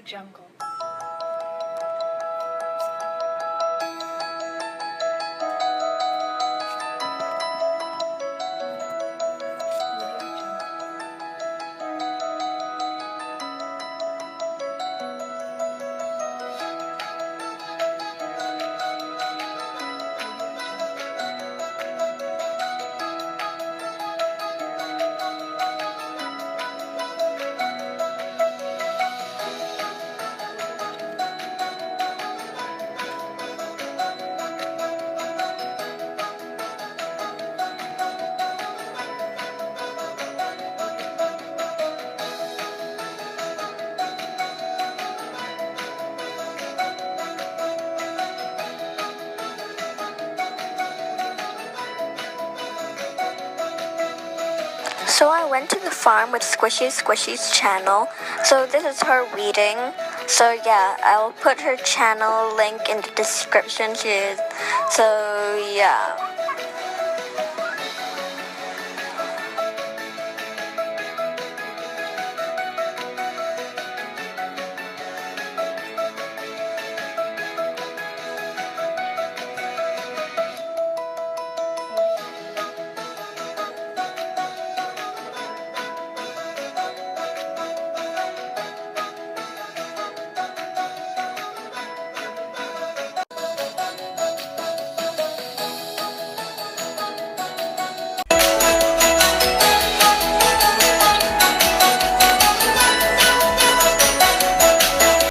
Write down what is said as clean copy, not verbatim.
Jungle. So I went to the farm with Squishy's channel. So this is her reading. So yeah, I'll put her channel link in the description. So yeah.